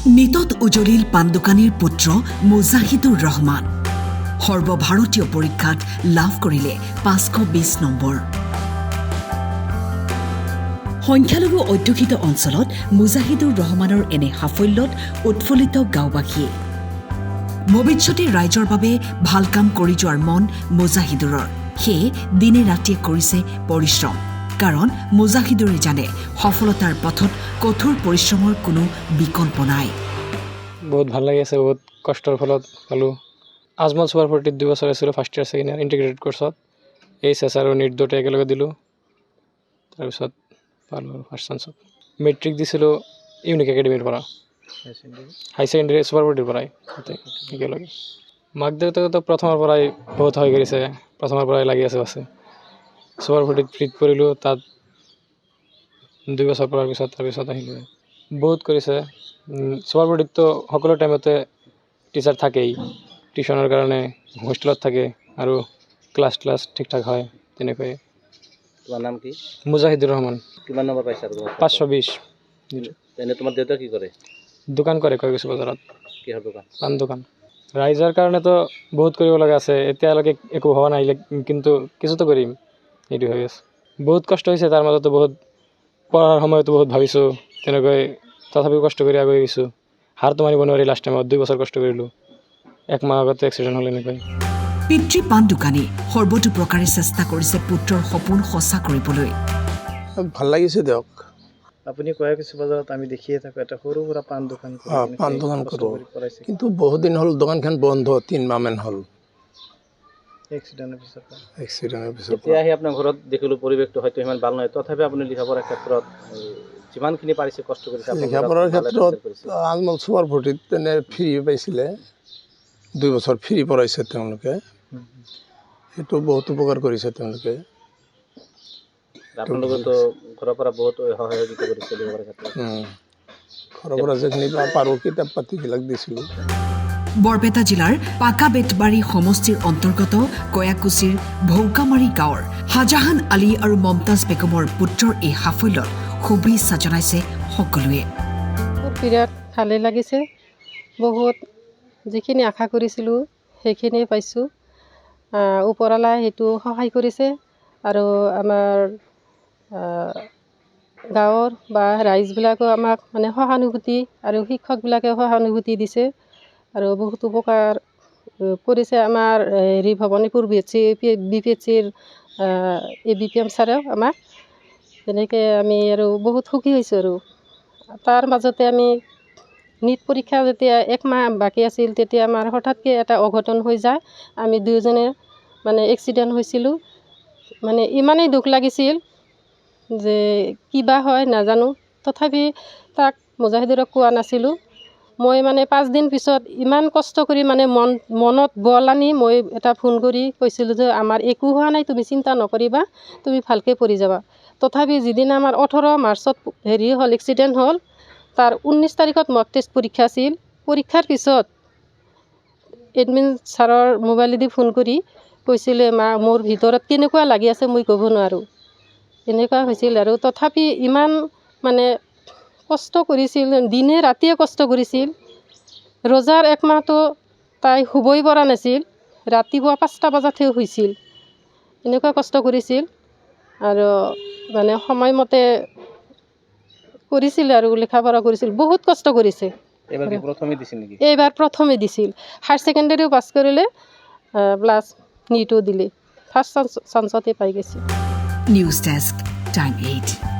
নিতত উজলিল পান দোকানীৰ পুত্ৰ মুজাহিদুৰ ৰহমান সৰ্বভাৰতীয় পৰীক্ষাত লাভ কৰিলে 520 নম্বৰ। সংখ্যালঘু অধ্যুষিত অঞ্চলত মুজাহিদুৰ ৰহমানৰ এনে সাফল্যত উৎফুল্লিত গাঁওবাসীয়ে। ভৱিষ্যতে ৰাইজৰ বাবে ভাল কাম কৰি যোৱাৰ মন মুজাহিদুৰৰ, সেয়ে দিনে ৰাতিয়ে কৰিছে পৰিশ্ৰম। কাৰণ মুজাহিদুৰে জানে সফলতাৰ পথত কঠোৰ পৰিশ্ৰমৰ কোনো বিকল্প নাই। বহুত ভাল লাগি আছে, বহুত কষ্টৰ ফলত পালোঁ। আজমল সুপাৰ 40 2 বছৰ আছিলোঁ, first year second year integrated কোৰ্ছত। এইচএছ আৰু নিট দুটা একেলগে দিলোঁ, তাৰপিছত পালোঁ ফাৰ্ষ্ট চান্সত। মেট্ৰিক দিছিলোঁ ইউনিক একাডেমীৰ পৰা, হাই ছেকেণ্ডেৰী সুপাৰ 40 পৰাই একেলগে। মাক দেউতাকেতো প্ৰথমৰ পৰাই বহুত সহায় কৰিছে, প্ৰথমৰ পৰাই লাগি আছে। সুপাৰ 40 ফ্ৰীত পঢ়িলোঁ, তাত 2 বছৰ পঢ়াৰ পিছত তাৰপিছত আহিলোঁ। বহুত কৰিছে। সুপাৰ 40তো সকলো টাইমতে টিচাৰ থাকেই, টিউশ্যনৰ কাৰণে হোষ্টেলত থাকে আৰু ক্লাছ ঠিক ঠাক হয়। তেনেকৈ। তোমাৰ নাম কি? মুজাহিদুৰ ৰহমান। কিমান নম্বৰ পাইছা? 520। এনে তোমাৰ দেউতা কি কৰে? দোকান কৰে কৈগেছি বজাৰত। কিহৰ দোকান? পান দোকান। ৰাইজৰ কাৰণেতো বহুত কৰিব লগা আছে, এতিয়ালৈকে একো হোৱা নাই, কিন্তু কিছুতো কৰিম, এইটো হৈ আছে। বহুত কষ্ট হৈছে, তাৰ মাজতো বহুত পঢ়াৰ সময়তো বহুত ভাবিছোঁ, তেনেকৈ তথাপিও কষ্ট কৰি আগুৱাই গৈছোঁ। হাৰটো মাৰিব নোৱাৰি। লাষ্ট টাইমত 2 বছৰ কষ্ট কৰিলোঁ, 1 মাহ আগতে এক্সিডেণ্ট হ'ল এনেকৈ। পিতৃ পান দোকানী সৰ্বতো প্ৰকাৰে চেষ্টা কৰিছে পুত্ৰৰ সপোন সঁচা কৰিবলৈ। ভাল লাগিছে দিয়ক। আপুনি কৈগেছি বজাৰত আমি দেখিয়ে থাকোঁ, এটা সৰু সুৰা পাণ দোকান কৰে। পাণ দোকান কৰোঁ, কিন্তু বহুত দিন হ'ল দোকানখন বন্ধ, 3 মাহমান হ'ল এক্সিডেণ্টৰ পিছত। এতিয়া আহি আপোনাৰ ঘৰত দেখিলোঁ পৰিৱেশটো হয়তো সিমান ভাল নহয়, তথাপি আপুনি লিখা পঢ়াৰ ক্ষেত্ৰত যিমানখিনি পাৰিছে কষ্ট কৰিছে। লিখা পঢ়াৰ ক্ষেত্ৰত আজমল সুপাৰ 40 তেনে ফ্ৰী পাইছিলে, 2 বছৰ ফ্ৰী পঢ়াইছে তেওঁলোকে, সেইটো বহুত উপকাৰ কৰিছে তেওঁলোকে। আপোনালোকেতো ঘৰৰ পৰা বহুত সহযোগিতা কৰিছে লিখা পঢ়াৰ ক্ষেত্ৰত। ঘৰৰ পৰা যিখিনি পাৰোঁ কিতাপ পাতিবিলাক দিছিলোঁ। বৰপেটা জিলাৰ পাকাবেতবাৰী সমষ্টিৰ অন্তৰ্গত কয়াকুছিৰ ভৌকামাৰী গাঁৱৰ শাহজাহান আলী আৰু মমতাজ বেগমৰ পুত্ৰৰ এই সাফল্যত শুভেচ্ছা জনাইছে সকলোৱে। বিৰাট ভালেই লাগিছে, বহুত যিখিনি আশা কৰিছিলোঁ সেইখিনি পাইছোঁ। ওপৰৱালাই সেইটো সহায় কৰিছে আৰু আমাৰ গাঁৱৰ বা ৰাইজবিলাকেও আমাক মানে সহানুভূতি আৰু শিক্ষকবিলাকেও সহানুভূতি দিছে আৰু বহুত উপকাৰ কৰিছে। আমাৰ ভৱানীপুৰ BPHCৰ ABPM ছাৰেও আমাক তেনেকৈ আমি আৰু বহুত সুখী হৈছোঁ। আৰু তাৰ মাজতে আমি নিট পৰীক্ষা যেতিয়া 1 মাহ বাকী আছিল, তেতিয়া আমাৰ হঠাৎকৈ এটা অঘটন হৈ যায়। আমি দুয়োজনে মানে এক্সিডেণ্ট হৈছিলোঁ। মানে ইমানেই দুখ লাগিছিল যে কিবা হয় নাজানো, তথাপি তাক মুজাহিদুৰক কোৱা নাছিলোঁ। মই মানে 5 দিন পিছত ইমান কষ্ট কৰি মানে মনত বল আনি মই এটা ফোন কৰি কৈছিলোঁ যে আমাৰ একো হোৱা নাই, তুমি চিন্তা নকৰিবা, তুমি ভালকৈ পঢ়ি যাবা। তথাপি যিদিনা আমাৰ 18 মাৰ্চত হ'ল এক্সিডেণ্ট হ'ল, তাৰ 19 তাৰিখত মক টেষ্ট পৰীক্ষা আছিল। পৰীক্ষাৰ পিছত এডমিন ছাৰৰ মোবাইলেদি ফোন কৰি কৈছিলে, মা মোৰ ভিতৰত কেনেকুৱা লাগি আছে মই ক'ব নোৱাৰোঁ, এনেকুৱা হৈছিল। আৰু তথাপি ইমান মানে কষ্ট কৰিছিল, দিনে ৰাতিয়ে কষ্ট কৰিছিল। ৰোজাৰ 1 মাহটো তাই শুবই পৰা নাছিল, ৰাতিপুৱা 5টা বজাতহে শুইছিল, এনেকুৱা কষ্ট কৰিছিল। আৰু মানে সময়মতে কৰিছিল আৰু লিখা পঢ়া কৰিছিল, বহুত কষ্ট কৰিছে। এইবাৰ প্ৰথমে দিছিল, হায়াৰ ছেকেণ্ডেৰীও পাছ কৰিলে, প্লাছ নিটো দিলে, ফাৰ্ষ্ট চান্সতে পাই গৈছিল। News desk, time 8।